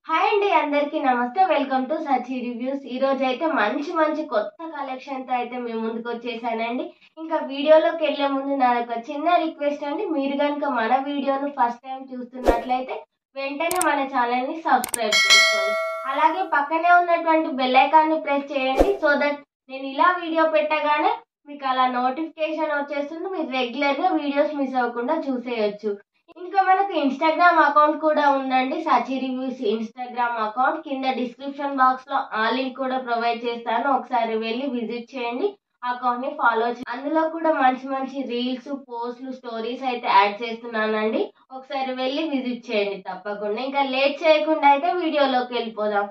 Hi అండి, అందరికీ నమస్తే. Welcome to Sachi reviews. ఈ రోజు అయితే మంచి మంచి కొత్త కలెక్షన్ తో అయితే మేము ముందుకు వచ్చేసానండి. ఇంకా వీడియోలోకి వెళ్లే ముందు నాది ఒక చిన్న రిక్వెస్ట్ అండి. మీరు కనుక మన వీడియోను ఫస్ట్ టైం చూస్తున్నట్లయితే వెంటనే మన ఛానల్ ని సబ్స్క్రైబ్ చేసుకోండి. అలాగే పక్కనే ఉన్నటువంటి బెల్ ఐకాన్ ని ప్రెస్ చేయండి. సో దట్ నేను ఇలా వీడియో పెట్టగానే మీకు అలా నోటిఫికేషన్ వచ్చేస్తుంది. మీరు రెగ్యులర్ గా వీడియోస్ మిస్ అవ్వకుండా చూసేయొచ్చు. ఇంకా మనకు ఇన్స్టాగ్రామ్ అకౌంట్ కూడా ఉందండి. సచి రివ్యూస్ ఇన్స్టాగ్రామ్ అకౌంట్ కింద డిస్క్రిప్షన్ బాక్స్ లో ఆ లింక్ కూడా ప్రొవైడ్ చేస్తాను. ఒకసారి వెళ్ళి విజిట్ చేయండి, అకౌంట్ ని ఫాలో చేయండి. అందులో కూడా మంచి మంచి రీల్స్, పోస్ట్లు, స్టోరీస్ అయితే యాడ్ చేస్తున్నానండి. ఒకసారి వెళ్ళి విజిట్ చేయండి తప్పకుండా. ఇంకా లేట్ చేయకుండా అయితే వీడియోలోకి వెళ్ళిపోదాం.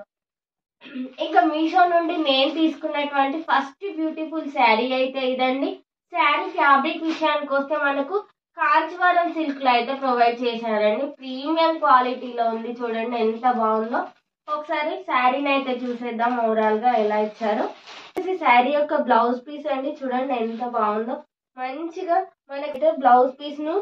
ఇంకా మీషో నుండి నేను తీసుకున్నటువంటి ఫస్ట్ బ్యూటిఫుల్ శారీ అయితే ఇదండి. శారీ ఫ్యాబ్రిక్ విషయానికి వస్తే మనకు కాంచీవరం సిల్క్ లో అయితే ప్రొవైడ్ చేశారండి. ప్రీమియం క్వాలిటీలో ఉంది. చూడండి ఎంత బాగుందో. ఒకసారి శారీని అయితే చూసేద్దాం ఓవరాల్ గా ఎలా ఇచ్చారో. శారీ యొక్క బ్లౌజ్ పీస్ అండి, చూడండి ఎంత బాగుందో. మంచిగా మనకైతే బ్లౌజ్ పీస్ ను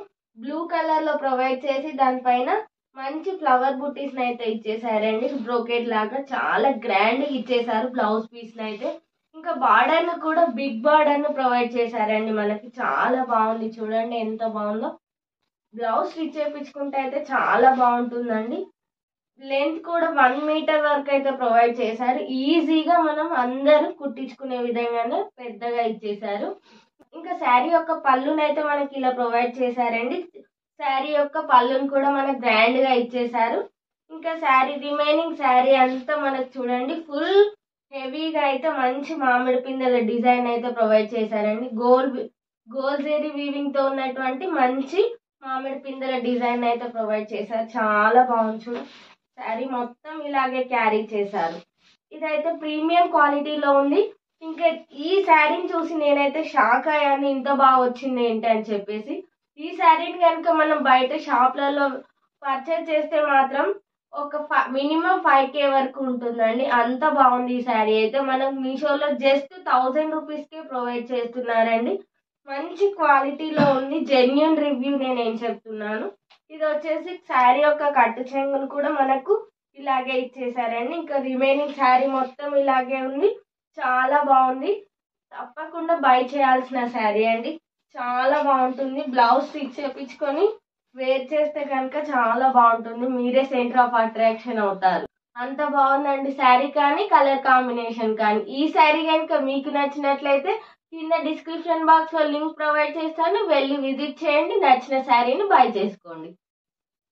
బ్లూ కలర్ లో ప్రొవైడ్ చేసి దానిపైన మంచి ఫ్లవర్ బుట్టీస్ అయితే ఇచ్చేసారండి. బ్రోకెట్ లాగా చాలా గ్రాండ్ గా ఇచ్చేసారు బ్లౌజ్ పీస్ అయితే. ఇంకా బార్డర్ ను కూడా బిగ్ బార్డర్ ను ప్రొవైడ్ చేశారండి. మనకి చాలా బాగుంది, చూడండి ఎంత బాగుందో. బ్లౌజ్ స్టిచ్ చేయించుకుంటే అయితే చాలా బాగుంటుందండి. లెంత్ కూడా 1 మీటర్ వరకు అయితే ప్రొవైడ్ చేశారు. ఈజీగా మనం అందరూ కుట్టించుకునే విధంగానే పెద్దగా ఇచ్చేసారు. ఇంకా శారీ యొక్క పళ్ళునైతే మనకి ఇలా ప్రొవైడ్ చేశారండి. శారీ యొక్క పళ్ళును కూడా మనకు గ్రాండ్ గా ఇచ్చేసారు. ఇంకా రిమైనింగ్ శారీ అంతా మనకు చూడండి ఫుల్ హెవీగా అయితే మంచి మామిడి పిందెల డిజైన్ అయితే ప్రొవైడ్ చేశారండి. గోల్ జెరీ వీవింగ్ తో ఉన్నటువంటి మంచి మామిడి పిందెల డిజైన్ అయితే ప్రొవైడ్ చేశారు. చాలా బాగుంది. చూడు, శారీ మొత్తం ఇలాగే క్యారీ చేశారు. ఇదైతే ప్రీమియం క్వాలిటీలో ఉంది. ఇంకా ఈ శారీని చూసి నేనైతే షాక్ అయ్యాను, ఇంత బాగా వచ్చింది ఏంటి అని చెప్పేసి. ఈ శారీని కనుక మనం బయట షాప్లలో పర్చేజ్ చేస్తే మాత్రం ఒక మినిమం 5K వరకు ఉంటుందండి. అంత బాగుంది ఈ శారీ అయితే. మనం మీషోలో జస్ట్ 1000 రూపీస్ కే ప్రొవైడ్ చేస్తున్నారండి. మంచి క్వాలిటీలో ఉంది. జెన్యూన్ రివ్యూ నేను చెప్తున్నాను. ఇది వచ్చేసి శారీ యొక్క కట్టు చెంగును కూడా మనకు ఇలాగే ఇచ్చేసారండి. ఇంకా రిమైనింగ్ శారీ మొత్తం ఇలాగే ఉంది. చాలా బాగుంది. తప్పకుండా బై చేయాల్సిన శారీ అండి. చాలా బాగుంటుంది. బ్లౌజ్ స్టిచ్ చేపించుకొని వేర్ చేస్తే కనుక చాలా బాగుంటుంది. మీరే సెంటర్ ఆఫ్ అట్రాక్షన్ అవుతారు. అంత బాగుందండి శారీ కానీ కలర్ కాంబినేషన్ కానీ. ఈ శారీ కనుక మీకు నచ్చినట్లయితే కింద డిస్క్రిప్షన్ బాక్స్ లో లింక్ ప్రొవైడ్ చేస్తాను, వెళ్ళి విజిట్ చేయండి. నచ్చిన శారీని బై చేసుకోండి.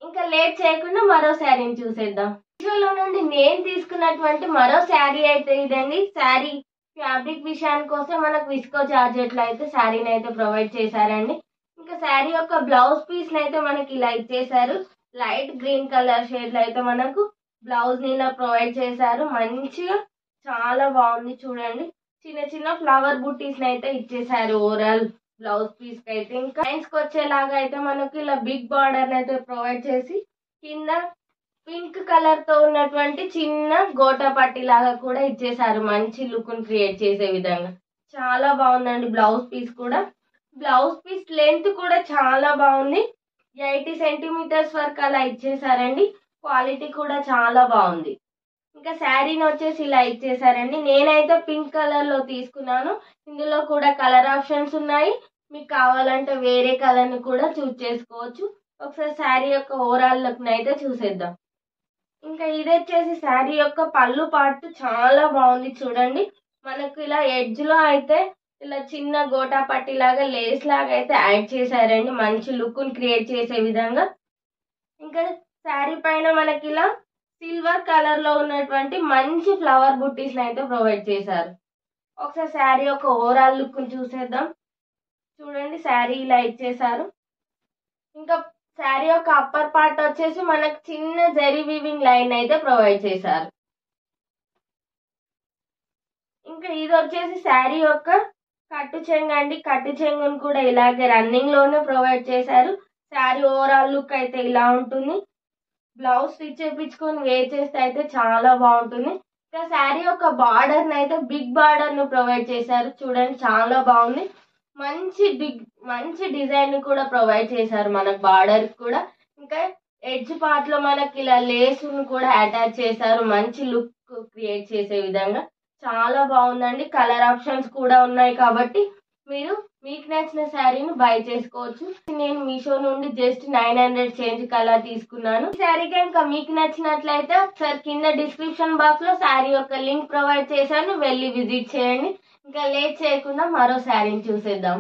ఇంకా లేట్ చేయకుండా మరో శారీని చూసేద్దాం. మీషోలో నుండి నేను తీసుకున్నటువంటి మరో శారీ అయితే ఇదండి. శారీ ఫ్యాబ్రిక్ విషయానికి వస్తే మనకు విస్కో జార్జెట్ లో అయితే శారీని అయితే ప్రొవైడ్ చేశారండి. ఇంకా శారీ యొక్క బ్లౌజ్ పీస్ అయితే మనకి ఇలా ఇచ్చేసారు. లైట్ గ్రీన్ కలర్ షేడ్ లో అయితే మనకు బ్లౌజ్ ని ఇలా ప్రొవైడ్ చేశారు. మంచిగా చాలా బాగుంది. చూడండి చిన్న చిన్న ఫ్లవర్ బుట్టీస్ అయితే ఇచ్చేసారు ఓవరాల్ బ్లౌజ్ పీస్ కి అయితే. ఇంకా లైన్స్ కి వచ్చేలాగా అయితే మనకి ఇలా బిగ్ బార్డర్ అయితే ప్రొవైడ్ చేసి కింద పింక్ కలర్ తో ఉన్నటువంటి చిన్న గోటా పట్టి లాగా కూడా ఇచ్చేసారు. మంచి లుక్ ను క్రియేట్ చేసే విధంగా చాలా బాగుందండి. బ్లౌజ్ పీస్ కూడా, బ్లౌజ్ పీస్ లెంత్ కూడా చాలా బాగుంది. 80 సెంటీమీటర్స్ వరకు అలా ఇచ్చేసారండి. క్వాలిటీ కూడా చాలా బాగుంది. ఇంకా శారీని వచ్చేసి ఇలా ఇచ్చేసారండి. నేనైతే పింక్ కలర్ లో తీసుకున్నాను. ఇందులో కూడా కలర్ ఆప్షన్స్ ఉన్నాయి. మీకు కావాలంటే వేరే కలర్ ని కూడా చూస్ చేసుకోవచ్చు. ఒకసారి శారీ యొక్క ఓవరాల్ లుక్ అయితే చూసేద్దాం. ఇంకా ఇది వచ్చేసి శారీ యొక్క పళ్ళు పార్ట్ చాలా బాగుంది. చూడండి మనకు ఇలా ఎడ్జ్ లో అయితే ఇలా చిన్న గోటా పట్టి లాగా లేస్ లాగా అయితే యాడ్ చేశారండి. మంచి లుక్ ని క్రియేట్ చేసే విధంగా. ఇంకా శారీ పైన మనకి ఇలా సిల్వర్ కలర్ లో ఉన్నటువంటి మంచి ఫ్లవర్ బుట్టీస్ అయితే ప్రొవైడ్ చేశారు. ఒకసారి శారీ యొక్క ఓవరాల్ లుక్ ని చూసేద్దాం. చూడండి శారీ ఇలా ఇచ్చేసారు. ఇంకా శారీ యొక్క అప్పర్ పార్ట్ వచ్చేసి మనకు చిన్న జరీ వీవింగ్ లైన్ అయితే ప్రొవైడ్ చేశారు. ఇంకా ఇది వచ్చేసి శారీ యొక్క కట్టు చెంగు అండి. కట్టు చెంగును కూడా ఇలాగే రన్నింగ్ లోనే ప్రొవైడ్ చేశారు. శారీ ఓవరాల్ లుక్ అయితే ఇలా ఉంటుంది. బ్లౌజ్ స్టిచ్ చేయించుకొని వేర్ చేస్తే అయితే చాలా బాగుంటుంది. ఇంకా శారీ యొక్క బార్డర్ అయితే బిగ్ బార్డర్ ను ప్రొవైడ్ చేశారు. చూడండి చాలా బాగుంది. మంచి డిజైన్ ని కూడా ప్రొవైడ్ చేశారు మనకు బార్డర్ కూడా. ఇంకా ఎడ్జ్ పార్ట్ లో మనకి ఇలా లేసును కూడా అటాచ్ చేశారు, మంచి లుక్ క్రియేట్ చేసే విధంగా. చాలా బాగుందండి. కలర్ ఆప్షన్స్ కూడా ఉన్నాయి కాబట్టి మీరు మీకు నచ్చిన శారీని బై చేసుకోవచ్చు. నేను మీషో నుండి జస్ట్ 900 చేంజ్ కలర్ తీసుకున్నాను. ఈ శారీ కనుక మీకు నచ్చినట్లయితే ఒకసారి కింద డిస్క్రిప్షన్ బాక్స్ లో శారీ యొక్క లింక్ ప్రొవైడ్ చేశాను, వెళ్ళి విజిట్ చేయండి. ఇంకా లేట్ చేయకుండా మరో శారీని చూసేద్దాం.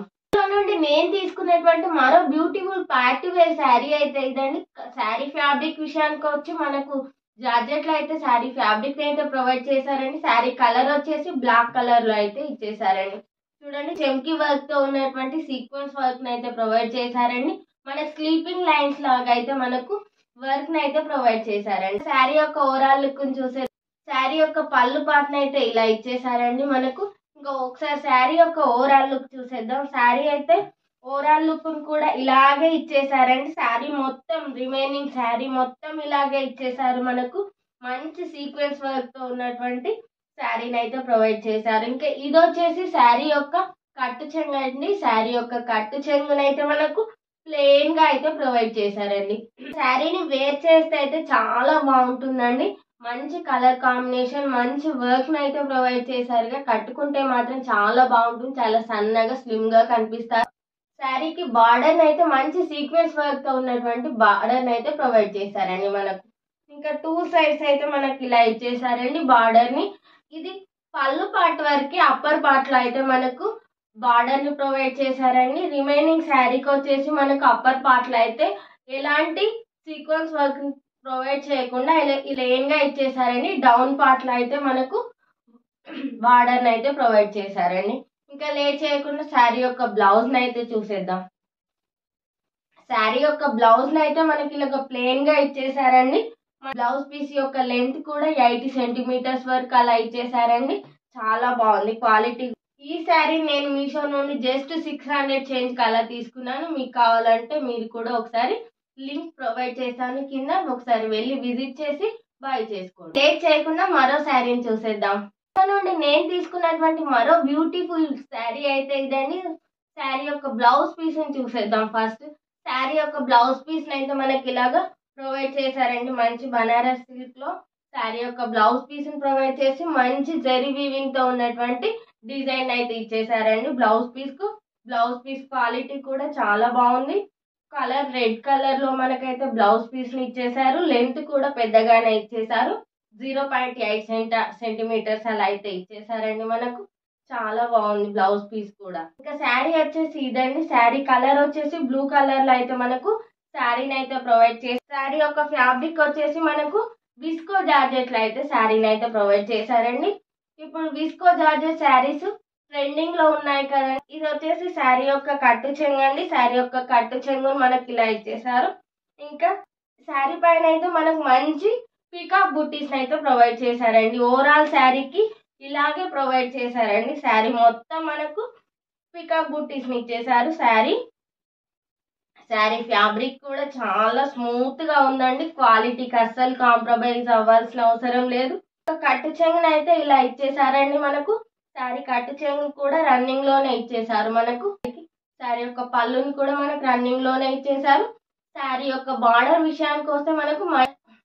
నుండి నేను తీసుకున్నటువంటి మరో బ్యూటిఫుల్ పార్టీ వేర్ శారీ అయితే ఇదండి. శారీ ఫ్యాబ్రిక్ విషయానికి వచ్చి మనకు జార్జెట్ లో అయితే శారీ ఫ్యాబ్రిక్ అయితే ప్రొవైడ్ చేశారండి. శారీ కలర్ వచ్చేసి బ్లాక్ కలర్ లో అయితే ఇచ్చేసారండి. చూడండి, చెంకి వర్క్ తో ఉన్నటువంటి సీక్వెన్స్ వర్క్ అయితే ప్రొవైడ్ చేశారండి. మన స్లీపింగ్ లైన్స్ లాగా అయితే మనకు వర్క్ అయితే ప్రొవైడ్ చేశారండి. శారీ యొక్క ఓవరాల్ లుక్ చూసే శారీ యొక్క పళ్ళు పాటను అయితే ఇలా ఇచ్చేసారండి మనకు. ఇంకా ఒకసారి శారీ యొక్క ఓవరాల్ లుక్ చూసేద్దాం. శారీ అయితే ఓవరాల్ లుక్ కూడా ఇలాగే ఇచ్చేసారండి. శారీ మొత్తం రిమైనింగ్ శారీ మొత్తం ఇలాగే ఇచ్చేసారు మనకు. మంచి సీక్వెన్స్ వర్క్ తో ఉన్నటువంటి శారీని అయితే ప్రొవైడ్ చేశారు. ఇంకా ఇది వచ్చేసి శారీ యొక్క కట్టు చెంగు అండి. శారీ యొక్క కట్టు చెంగునైతే మనకు ప్లెయిన్ గా అయితే ప్రొవైడ్ చేశారండి. శారీని వేర్ చేస్తే అయితే చాలా బాగుంటుందండి. మంచి కలర్ కాంబినేషన్, మంచి వర్క్ అయితే ప్రొవైడ్ చేశారుగా. కట్టుకుంటే మాత్రం చాలా బాగుంటుంది, చాలా సన్నగా స్లిమ్ గా కనిపిస్తారు. శారీకి బార్డర్ అయితే మంచి సీక్వెన్స్ వర్క్ తో ఉన్నటువంటి బార్డర్ అయితే ప్రొవైడ్ చేశారండి మనకు. ఇంకా 2 సైడ్స్ అయితే మనకి ఇలా ఇచ్చేసారండి బార్డర్ ని. ఇది పళ్ళు పార్ట్ వరకు అప్పర్ పార్ట్ లో అయితే మనకు బార్డర్ ని ప్రొవైడ్ చేశారండి. రిమైనింగ్ శారీకి వచ్చేసి మనకు అప్పర్ పార్ట్ లో అయితే ఎలాంటి సీక్వెన్స్ వర్క్ ప్రొవైడ్ చేయకుండా ప్లెయిన్ గా ఇచ్చేసారండి. డౌన్ పార్ట్ లో అయితే మనకు బార్డర్ అయితే ప్రొవైడ్ చేశారండి. ఇంకా లేట్ చేయకుండా శారీ యొక్క బ్లౌజ్ అయితే చూసేద్దాం. శారీ యొక్క బ్లౌజ్ అయితే మనకి ఇలా ప్లెయిన్ గా ఇచ్చేసారండి. బ్లౌజ్ పీస్ యొక్క లెంత్ కూడా 80 సెంటీమీటర్స్ వరకు అలా ఇచ్చేసారండి. చాలా బాగుంది క్వాలిటీ. ఈ శారీ నేను మీషో నుండి జస్ట్ 600 చేంజ్ కలర్ తీసుకున్నాను. మీకు కావాలంటే మీరు కూడా ఒకసారి లింక్ ప్రొవైడ్ చేస్తాను కింద, ఒకసారి వెళ్ళి విజిట్ చేసి బై చేసుకోండి. లేట్ చేయకుండా మరో శారీని చూసేద్దాం. నుండి నేను తీసుకున్నటువంటి మరో బ్యూటిఫుల్ శారీ అయితే ఇదండి. శారీ యొక్క బ్లౌజ్ పీస్ ని చూసేద్దాం. ఫస్ట్ శారీ యొక్క బ్లౌజ్ పీస్ అయితే మనకి ఇలాగా ప్రొవైడ్ చేశారండి. మంచి బనారస్ సిల్క్ లో శారీ యొక్క బ్లౌజ్ పీస్ ని ప్రొవైడ్ చేసి మంచి జరీ వీవింగ్ తో ఉన్నటువంటి డిజైన్ అయితే ఇచ్చేసారండి. బ్లౌజ్ పీస్ క్వాలిటీ కూడా చాలా బాగుంది. కలర్ రెడ్ కలర్ లో మనకైతే బ్లౌజ్ పీస్ ని ఇచ్చేసారు. లెంత్ కూడా పెద్దగానే ఇచ్చేసారు. 0.8 సెంటీమీటర్స్ అలా అయితే ఇచ్చేసారండి మనకు. చాలా బాగుంది బ్లౌజ్ పీస్ కూడా. ఇంకా శారీ వచ్చేసి ఇదండి. శారీ కలర్ వచ్చేసి బ్లూ కలర్ లో అయితే మనకు శారీని అయితే ప్రొవైడ్ చేసి, శారీ యొక్క ఫ్యాబ్రిక్ వచ్చేసి మనకు విస్కో జార్జెట్ లో అయితే శారీని అయితే ప్రొవైడ్ చేశారండి. ఇప్పుడు విస్కో జార్జెట్ శారీస్ ట్రెండింగ్ లో ఉన్నాయి కదండి. ఇది వచ్చేసి శారీ యొక్క కట్టు చెంగు అండి. శారీ యొక్క కట్టు చెంగును మనకి ఇలా ఇచ్చేసారు. ఇంకా శారీ పైన అయితే మనకు మంచి పీకాక్ బుట్టీస్ అయితే ప్రొవైడ్ చేశారండి. ఓవరాల్ శారీకి ఇలాగే ప్రొవైడ్ చేశారండి. శారీ మొత్తం మనకు పీకాక్ బుట్టీస్ ని ఇచ్చేసారు. శారీ ఫ్యాబ్రిక్ కూడా చాలా స్మూత్ గా ఉందండి. క్వాలిటీకి అస్సలు కాంప్రమైజ్ అవ్వాల్సిన అవసరం లేదు. కట్టు చెంగును అయితే ఇలా ఇచ్చేసారండి మనకు. శారీ కట్టు చెంగు కూడా రన్నింగ్ లోనే ఇచ్చేసారు మనకు. శారీ యొక్క పళ్ళుని కూడా మనకు రన్నింగ్ లోనే ఇచ్చేసారు. శారీ యొక్క బార్డర్ విషయానికి వస్తే మనకు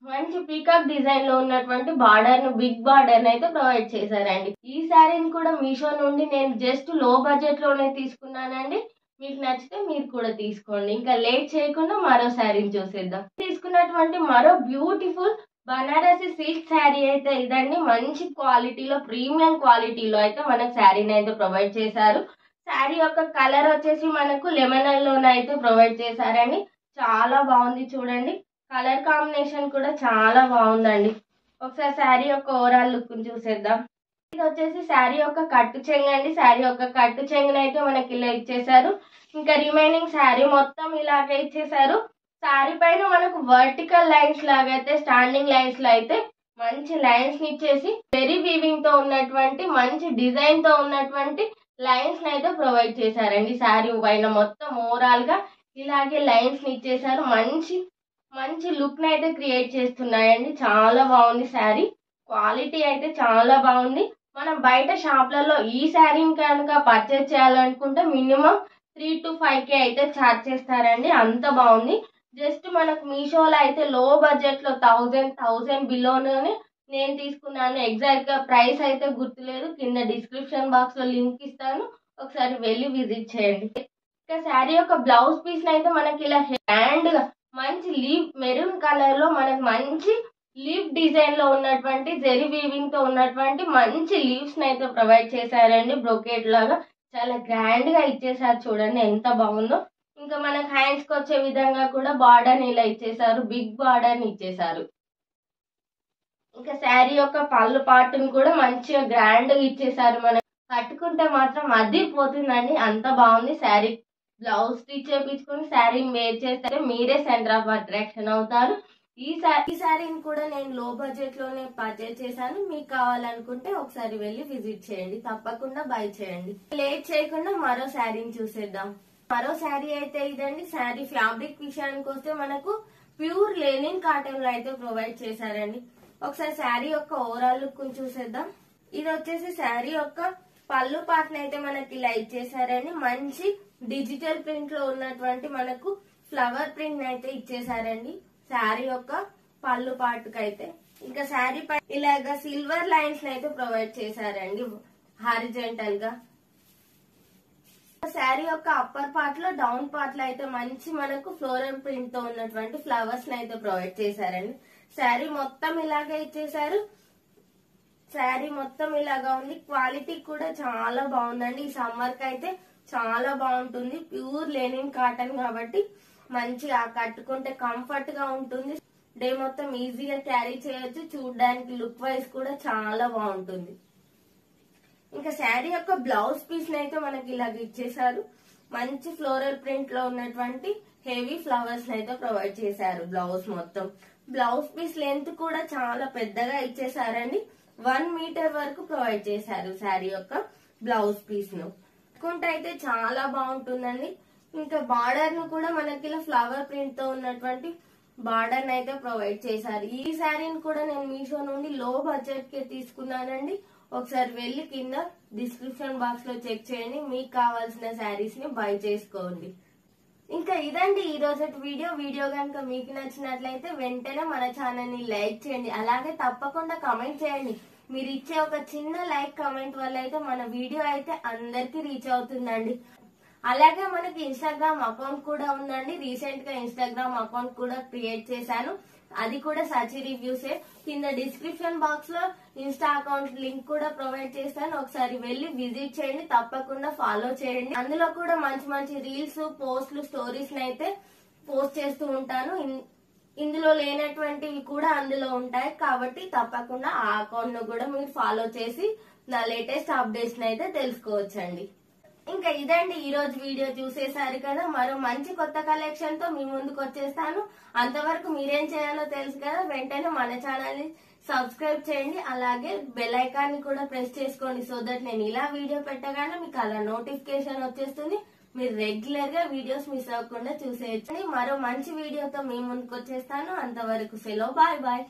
మంచి పీకాక్ డిజైన్ లో ఉన్నటువంటి బార్డర్ ను, బిగ్ బార్డర్ అయితే ప్రొవైడ్ చేశారండి. ఈ శారీని కూడా మీషో నుండి నేను జస్ట్ లో బడ్జెట్ లోనే తీసుకున్నానండి. మీకు నచ్చితే మీరు కూడా తీసుకోండి. ఇంకా లేట్ చేయకుండా మరో శారీని చూసేద్దాం. తీసుకున్నటువంటి మరో బ్యూటిఫుల్ బనారసి సిల్క్ శారీ అయితే ఇదండి. మంచి క్వాలిటీలో, ప్రీమియం క్వాలిటీలో అయితే మనకు శారీని అయితే ప్రొవైడ్ చేశారు. శారీ యొక్క కలర్ వచ్చేసి మనకు లెమన్ ఎల్లోనే అయితే ప్రొవైడ్ చేశారండి. చాలా బాగుంది చూడండి. కలర్ కాంబినేషన్ కూడా చాలా బాగుందండి. ఒకసారి శారీ యొక్క ఓవరాల్ లుక్ చూసేద్దాం. ఇది వచ్చేసి శారీ యొక్క కట్టు చెంగు అండి. శారీ యొక్క కట్టు చెంగును అయితే మనకి ఇలా ఇచ్చేసారు. ఇంకా రిమైనింగ్ శారీ మొత్తం ఇలాగే ఇచ్చేసారు. శారీ పైన మనకు వర్టికల్ లైన్స్ లాగా అయితే, స్టాండింగ్ లైన్స్ లో అయితే మంచి లైన్స్ ని ఇచ్చేసి వెరీ వీవింగ్ తో ఉన్నటువంటి మంచి డిజైన్ తో ఉన్నటువంటి లైన్స్ అయితే ప్రొవైడ్ చేశారండి. శారీ పైన మొత్తం ఓవరాల్ గా ఇలాగే లైన్స్ ని ఇచ్చేసారు. మంచి లుక్ ని అయితే క్రియేట్ చేస్తున్నాయండి. చాలా బాగుంది శారీ. క్వాలిటీ అయితే చాలా బాగుంది. మనం బయట షాప్లలో ఈ శారీని కనుక పర్చేజ్ చేయాలనుకుంటే మినిమం 3 to 5K అయితే ఛార్జ్ చేస్తారండి. అంత బాగుంది. జస్ట్ మనకు మీషోలో అయితే లో బడ్జెట్ లో 1000 బిలోనే నేను తీసుకున్నాను. ఎగ్జాక్ట్ గా ప్రైస్ అయితే గుర్తులేదు. కింద డిస్క్రిప్షన్ బాక్స్ లో లింక్ ఇస్తాను, ఒకసారి వెళ్ళి విజిట్ చేయండి. ఇక శారీ యొక్క బ్లౌజ్ పీస్ అయితే మనకి ఇలా హ్యాండ్ గా మంచి లీఫ్ మెరూన్ కలర్ లో మనకి మంచి లీఫ్ డిజైన్ లో ఉన్నటువంటి జెరీ వీవింగ్ తో ఉన్నటువంటి మంచి లీవ్స్ అయితే ప్రొవైడ్ చేశారండి. బ్రొకేట్ లాగా చాలా గ్రాండ్ గా ఇచ్చేసారు. చూడండి ఎంత బాగుందో. ఇంకా మనకు హ్యాండ్స్ కి వచ్చే విధంగా కూడా బార్డర్ ఇలా ఇచ్చేసారు, బిగ్ బార్డర్ ఇచ్చేసారు. ఇంకా శారీ యొక్క పళ్ళు పాటును కూడా మంచిగా గ్రాండ్ గా ఇచ్చేసారు. మనం కట్టుకుంటే మాత్రం అదిరిపోతుందండి, అంత బాగుంది. శారీ బ్లౌజ్ స్టిచ్ చేయించుకొని శారీని వేర్ చేస్తే మీరే సెంటర్ ఆఫ్ అట్రాక్షన్ అవుతారు. ఈ శారీని కూడా నేను లో బడ్జెట్ లోనే పర్చేజ్ చేశాను. మీకు కావాలనుకుంటే ఒకసారి వెళ్ళి విజిట్ చేయండి, తప్పకుండా బై చేయండి. లేట్ చేయకుండా మరో శారీని చూసేద్దాం. మరో శారీ అయితే ఇదండి. శారీ ఫ్యాబ్రిక్ విషయానికి వస్తే మనకు ప్యూర్ లెనిన్ కాటన్ లో అయితే ప్రొవైడ్ చేశారండి. ఒకసారి శారీ యొక్క ఓవరాల్ లుక్ చూసేద్దాం. ఇది వచ్చేసి శారీ యొక్క పళ్ళు పాటను అయితే మనకి ఇలా ఇచ్చేసారండి. మంచి డిజిటల్ ప్రింట్ లో ఉన్నటువంటి మనకు ఫ్లవర్ ప్రింట్ అయితే ఇచ్చేసారండి శారీ యొక్క పళ్ళు పాటుకైతే. ఇంకా శారీ పై ఇలాగా సిల్వర్ లైన్స్ అయితే ప్రొవైడ్ చేశారండి హారిజెంటల్ గా. శారీ యొక్క అప్పర్ పార్ట్ లో డౌన్ పార్ట్ లో అయితే మంచి మనకు ఫ్లోరల్ ప్రింట్ తో ఉన్నటువంటి ఫ్లవర్స్ అయితే ప్రొవైడ్ చేశారండి. శారీ మొత్తం ఇలాగే ఇచ్చేసారు. శారీ మొత్తం ఇలాగా ఉంది. క్వాలిటీ కూడా చాలా బాగుందండి. ఈ సమ్మర్ కి అయితే చాలా బాగుంటుంది. ప్యూర్ లెనిన్ కాటన్ కాబట్టి మంచిగా కట్టుకుంటే కంఫర్ట్ గా ఉంటుంది. డే మొత్తం ఈజీగా క్యారీ చేయొచ్చు. చూడడానికి లుక్ వైజ్ కూడా చాలా బాగుంటుంది. ఇంకా శారీ యొక్క బ్లౌజ్ పీస్ అయితే మనకి ఇలాగ ఇచ్చేసారు. మంచి ఫ్లోరల్ ప్రింట్ లో ఉన్నటువంటి హెవీ ఫ్లవర్స్ అయితే ప్రొవైడ్ చేశారు బ్లౌజ్ మొత్తం. బ్లౌజ్ పీస్ లెంత్ కూడా చాలా పెద్దగా ఇచ్చేసారండి. 1 మీటర్ వరకు ప్రొవైడ్ చేశారు శారీ యొక్క బ్లౌజ్ పీస్ ను. అయితే చాలా బాగుంటుందండి. ఇంకా బార్డర్ ను కూడా మనకి ఇలా ఫ్లవర్ ప్రింట్ తో ఉన్నటువంటి బార్డర్ అయితే ప్రొవైడ్ చేశారు. ఈ శారీని కూడా నేను మీషో నుండి లో బడ్జెట్ కి తీసుకున్నానండి. ఒకసారి వెళ్ళి కింద డిస్క్రిప్షన్ బాక్స్ లో చెక్ చేయండి, మీకు కావాల్సిన శారీస్ ని బై చేసుకోండి. ఇంకా ఇదండి ఈ రోజు వీడియో కనుక మీకు నచ్చినట్లయితే వెంటనే మన ఛానల్ ని లైక్ చేయండి. అలాగే తప్పకుండా కమెంట్ చేయండి. మీరు ఇచ్చే ఒక చిన్న లైక్ కమెంట్ వల్ల అయితే మన వీడియో అయితే అందరికి రీచ్ అవుతుందండి. అలాగే మనకి ఇన్స్టాగ్రామ్ అకౌంట్ కూడా ఉందండి. రీసెంట్ గా ఇన్స్టాగ్రామ్ అకౌంట్ కూడా క్రియేట్ చేశాను, అది కూడా సచి రివ్యూసే. కింద డిస్క్రిప్షన్ బాక్స్ లో ఇన్స్టా అకౌంట్ లింక్ కూడా ప్రొవైడ్ చేస్తాను, ఒకసారి వెళ్ళి విజిట్ చేయండి, తప్పకుండా ఫాలో చేయండి. అందులో కూడా మంచి మంచి రీల్స్, పోస్ట్లు, స్టోరీస్ అయితే పోస్ట్ చేస్తూ ఉంటాను. ఇందులో లేనటువంటివి కూడా అందులో ఉంటాయి కాబట్టి తప్పకుండా ఆ అకౌంట్ ను కూడా మీరు ఫాలో చేసి నా లేటెస్ట్ అప్డేట్స్ అయితే తెలుసుకోవచ్చండి. ఇంకా ఇదండి ఈ రోజు వీడియో చూసేసారు కదా. మరో మంచి కొత్త కలెక్షన్ తో మీ ముందుకు వచ్చేస్తాను. అంతవరకు మీరేం చేయాలో తెలుసు కదా, వెంటనే మన ఛానల్ ని సబ్స్క్రైబ్ చేయండి. అలాగే బెల్ ఐకాన్ ని కూడా ప్రెస్ చేసుకోండి. సో దట్ నేను ఇలా వీడియో పెట్టగానే మీకు అలా నోటిఫికేషన్ వచ్చేస్తుంది. మీరు రెగ్యులర్ గా వీడియోస్ మిస్ అవ్వకుండా చూసేయచ్చు. మరో మంచి వీడియోతో మీ ముందుకు వచ్చేస్తాను. అంతవరకు సెలవు, బాయ్ బాయ్.